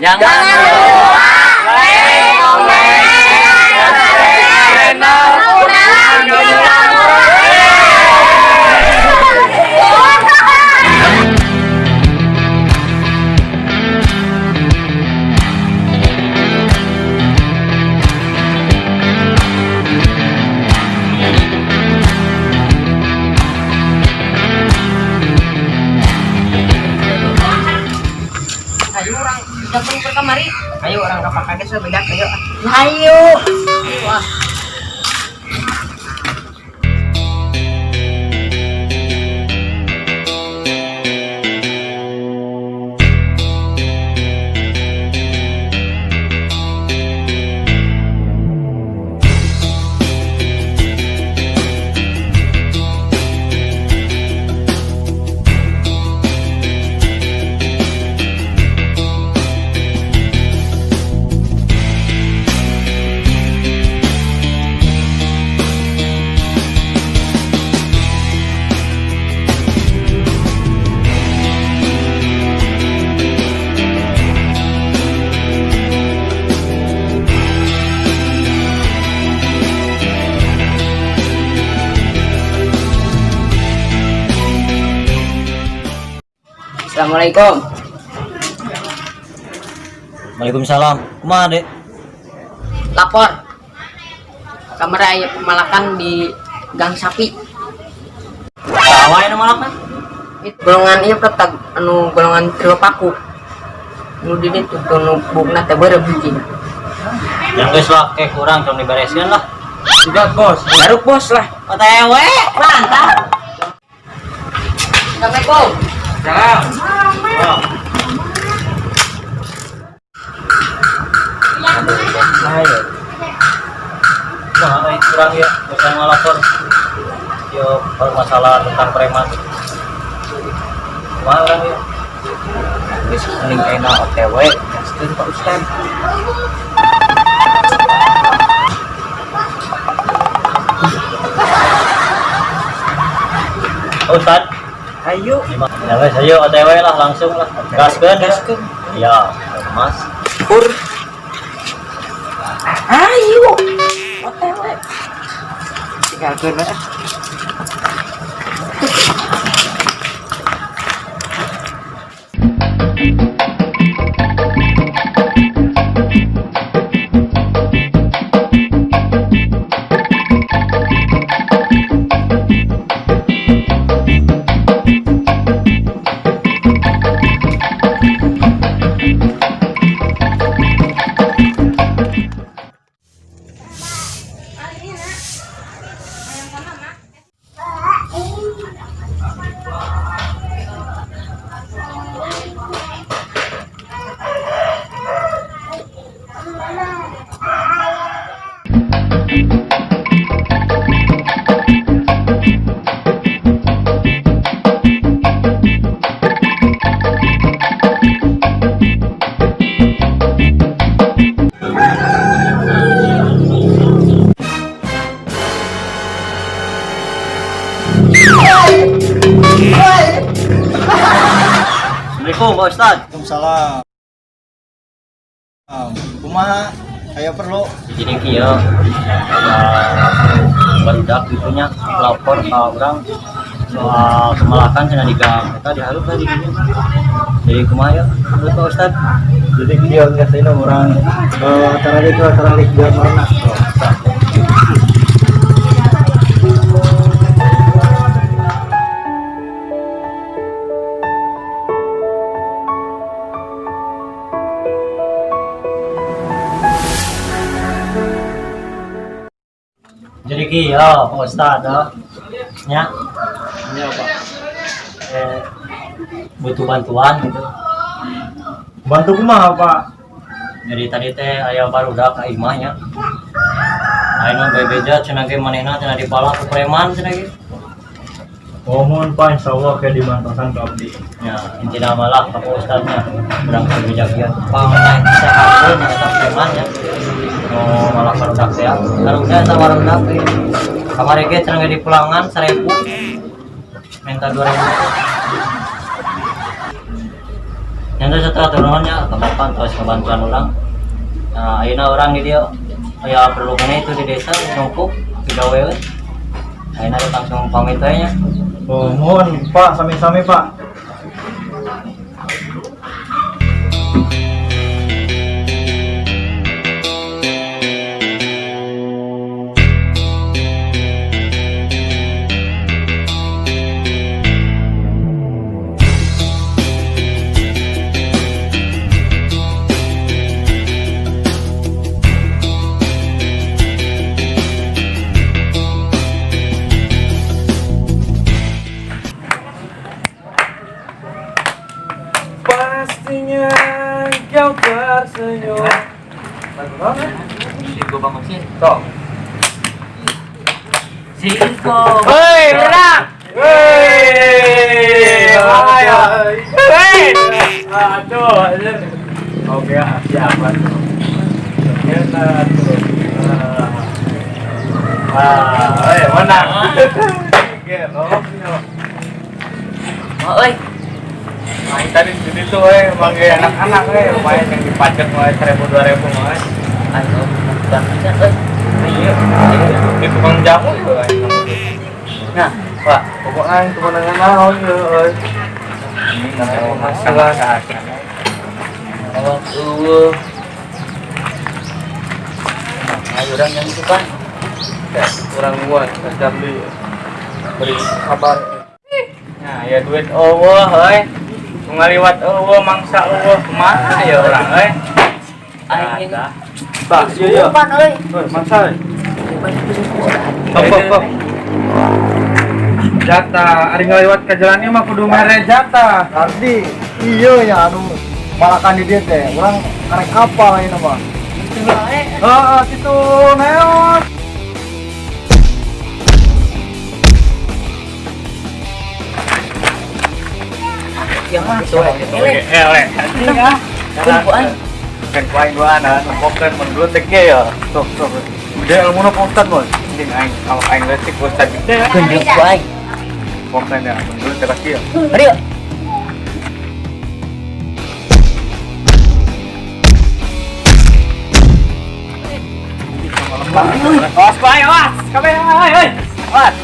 Jangan lupa like, comment, dan subscribe channel. Ayo orang datang ke kamari. Ayo orang kapak kaget sebedak. Ayo. Ayo. Wah. Assalamualaikum. Waalaikumsalam. Kumaha, Dek? Lapor. Kamar aya pemalakan di Gang Sapi. Sawa anu malakna? Itu golongan ieu petak anu golongan trio paku. Nu di ditu nu bukna teh beureuh biji. Yang geus wake kurang tong dibereskeun lah. Sudah bos. Garuk bos lah. OTW, mantap. Assalamualaikum. Salam. Ayo. Wah, ada yang kurang ya, bosan ngelapor. Yo, masalah tentang preman. Kumaha orang ya? Geus mending enak OTW, gaskeun Pak Ustad. Ustad, Ayo. ya wes ayo OTW lah langsung lah. Gaskeun. Ya, Mas. Pur. Ayo. OTW. Tinggalkeun we. Assalamualaikum Pak Ustad. Waalaikumsalam. Kumaha aya perlu Jadi kieu barudak gitunya lapor ke orang soal kemalakan cenah di gang eta diharup tadi gini. Jadi kumaha ya menurut Pak Ustad? jadi kieu biasana urang taralik gamarna. Jadi kieu Pak Ustad nya Ini apa? Butuh bantuan gitu. Bantu kumaha, Pak? Jadi tadi teh aya barudak ka imahnya. Ayeuna bebeja cenah ge manehna cenah dipala ku preman cenah ge. Mohon Pak, insyaallah ke dibantuan ka abdi. Ya, intina malah Pak Ustadnya berang kebijakan pangan sehatkeun eta preman ya. Oh, malah barudak teh. Karungna eta barudak teh. Kamari ge cenah ge dipulangan 1000. Minta 2000. Yang setelah turunannya kebantuan terus kebantuan orang. Nah, ayeuna orang di dia aya perlu kene itu di desa nungkuk digawe we. Ayeuna langsung pamit we nya. Oh, mohon Pak, sami-sami Pak. Pastinya kau tersenyum. Lagu apa? Si gua bangun sih. Tok. Si Iko. Hei, berak. Hei, ayo. Hei. Aduh, oke, siapa tuh? Ternyata tuh. Menang. Oke, nolok nih. Oh, euy. Main tadi jadi tuh, manggil anak-anak, main yang dipajak mulai 1.000-2.000 mulai. Ayo, bukan bisa euy. Iya, di tukang jamu itu kan. Nah, Pak, pokoknya yang kemenangan naon ya, ini namanya masalah. kalau tuh ayo orang yang itu kan. Kurang buat, Jambi beri kabar. Nah, ya duit Allah, ngaliwat Allah, mangsa Allah, kemana ya orang, Aing ada. Pak, iya. Pan euy. Mangsa. Bang. Jata, ari ngaliwat ke jalannya mah kudu mere jata. Ardi, iya ya anu malakan di dia teh. Urang karek kapal ieu mah. Heeh, kitu neon. Yang mah tuh ele. Ele. Kumpul aing. Kan kuaing dua anak, pokoknya menurut teknya ya. Sok. Udah ilmu na Ustad bos. Ini aing, kalau aing lecik Ustad gede ya. Kunjuk ku aing. Pokoknya menurut teknya. Ayo. Awas kuaing, awas. Kabeh, awas.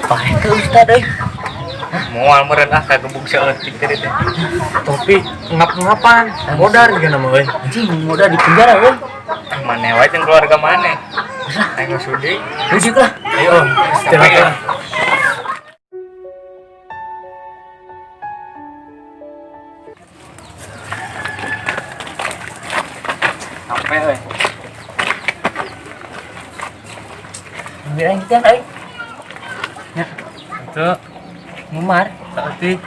Pahe ke Ustad euy. Moal meureun kagebuk saeutik teh. Topi ngap-ngapan, modar geuna mah euy. Anjing udah di penjara euy. Maneh wae jeung keluarga maneh. Aing sudi. Rujuk lah. Ayo, istirahat. Sampai euy. Ambil aing teh euy. Itu Ngumar. saeutik.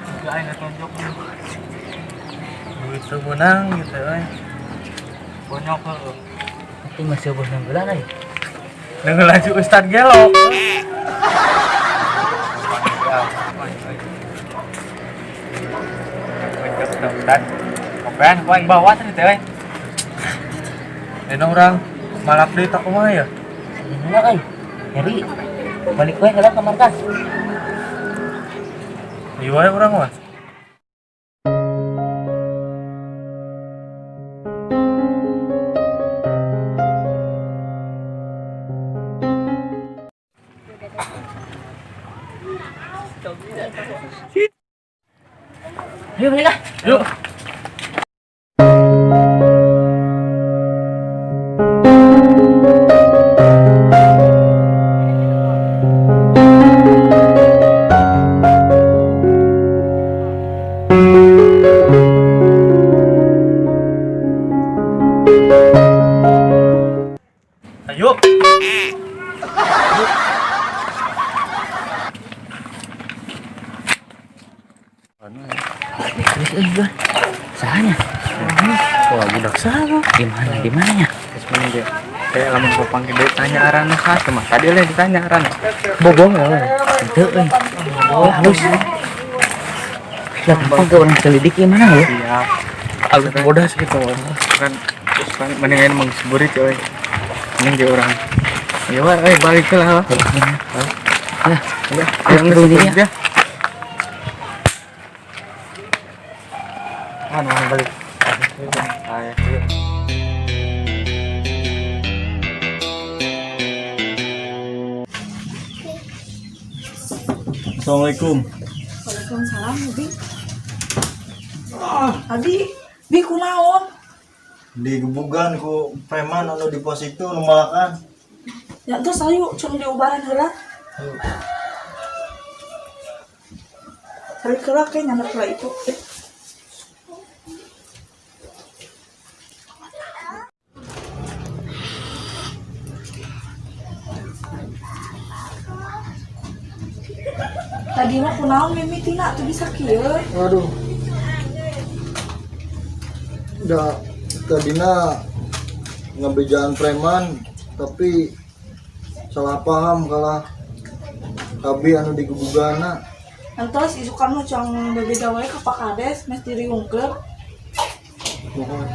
Juga aing tonjok. Duit teu beunang gitu euy. Bonyok heuh. Itu masih bos nanggelan euy. Dengan laju Ustad Gelo. Ustad. Kopean ku aing bawa teh teh. Dina urang malak deui tak kumaha ya? Ini euy. Nyari. Balik we heula ka markas. Ieu wae urang mah. Ayo menikah. Yuk. Ayo. Sahanya. Wah, budak sama. Di mananya? Terus mending dia kayak lamun popang gede tanya aran khas mah. Tadi lah ditanya aran. Bobong ya. Itu halus. Lah gampang ke orang selidiki mana lo? Siap. Agak bodas gitu. Kan terus kan mendingan mengseburit coy. Mending dia orang. Ya wah, balik ke lah. Lah, Ya, terus turun dia. dia. Mana balik. Ayo. Assalamualaikum. Waalaikumsalam, Abi. Abi, Bi kunaon? Digebugan ku preman anu di pos itu nu malakan. Ya terus ayo cuma diubaran heula. Hari kira kayak nyanak lah itu. Tadi mah kunaon mimi tina tuh bisa kieu. Aduh. Udah tadina ngebejaan preman tapi salah paham kalah kabi anu digebugana. Entos isukan mah cang bebeda wae ka Pak Kades mes diriungkeun. Mohon.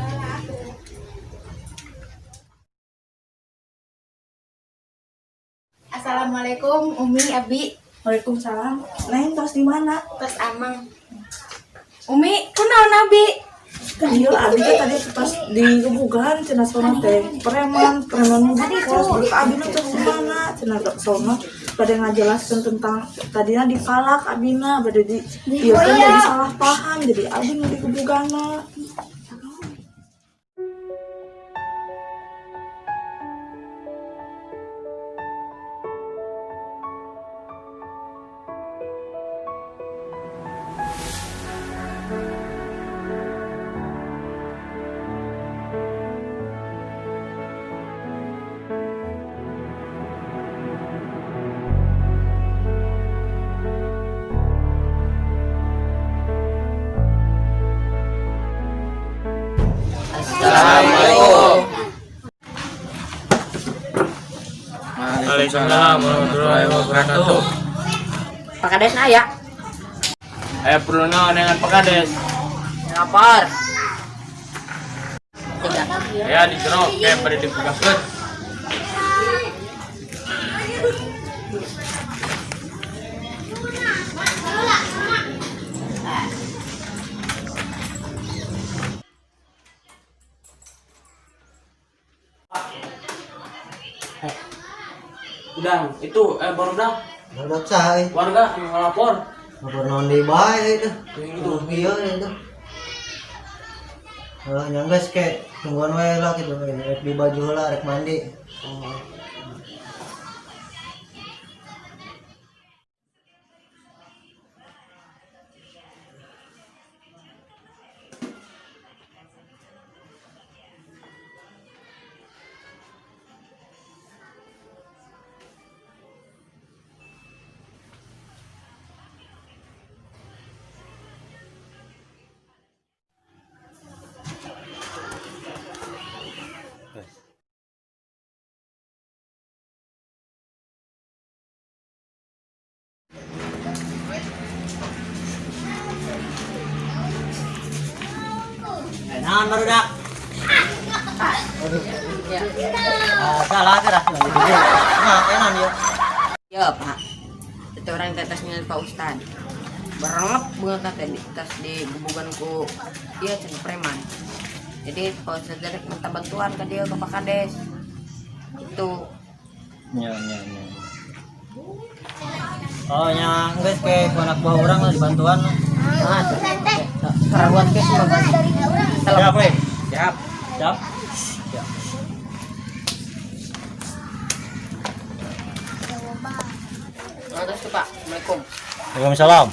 Assalamualaikum Umi, Abi, Waalaikumsalam. Neng tos di mana? tos Amang. Umi, kunaon Abi? Iya, abi teh tadi pas digebugan cenah sono teh preman terus abi teh gimana cenah sono pada ngajelaskeun tentang tadinya dipalak abina bade di ieu kan jadi salah paham jadi abi nu digebugana. Waalaikumsalam warahmatullahi wabarakatuh. Pak Kades aya. Aya perlu naon dengan Pak Kades? Lapor. Ya di jero kayak pada dibukakeun. Udah, itu baru dah Udah cai. warga yang ngelapor. Lapor non di bae itu. Yang Itu itu. iya itu. Nyangges ke tungguan wae lah gitu. Rek di baju heula rek mandi. Naon baru dak? Salah ke dah. Nah, enak dia. Ya, Pak. Itu orang di atasnya Pak Ustad. Berengep bunga kata di tas digebugan ku dia cenah preman. Jadi Pak Ustad dari minta bantuan ke dia ke Pak Kades. Itu. Nya. Oh, nya geus ke anak buah urang lah dibantuan. Ah, Karawat ke semua. Siap, weh. Siap. Siap. Terus tuh Pak. Assalamualaikum. Waalaikumsalam.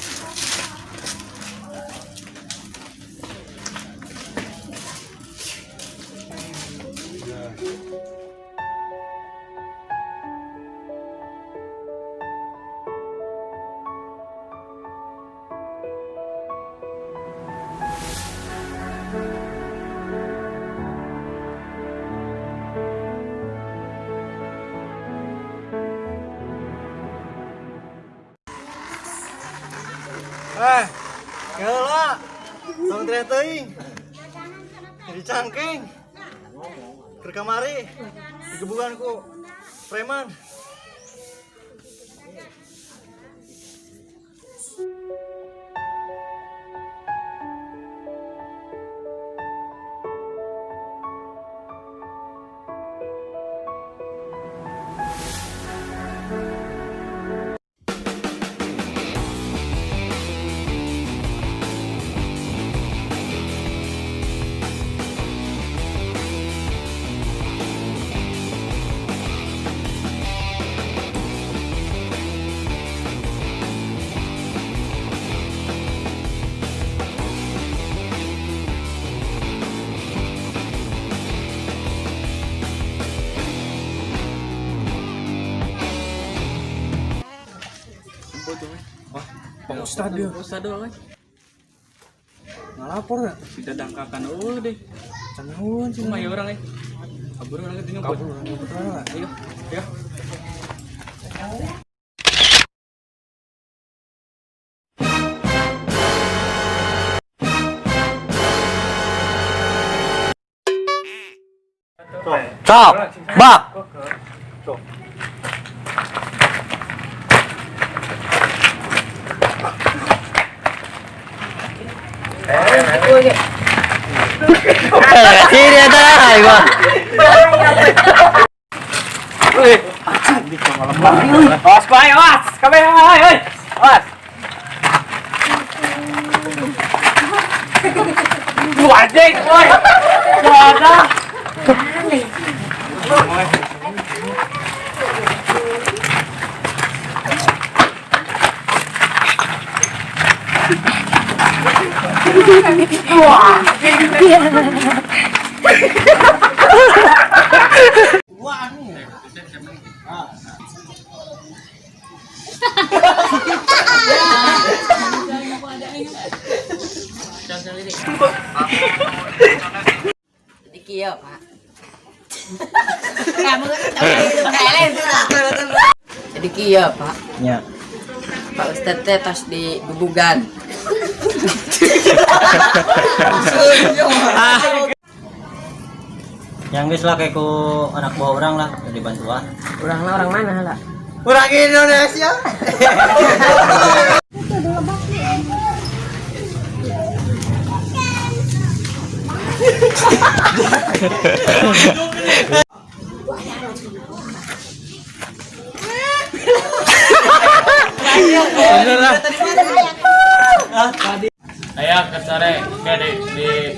Geula. Tong teh teuing. Jadi cangking. Keur kamari digebugan ku preman. Pak Ustad dia. Ustad doang. Ngalapor ya? Kita dangkakan dulu deh. Canyaun sih. Cuma ya orang kabur orang itu nyumput. Ayo, ya. Cok. Bak. Sini ada gua. Awas, Pak, awas. Kamera, oi. Awas. Lu anjing, woi. Ada. Jadi kieu Pak. Jadi kieu Pak. Ya. Pak Ustad teh tos di gubugan. Yang geus lah kayak ku anak buah orang lah jadi bantuan. Urangna orang mana lah? Orang Indonesia. Ayo ke sore, di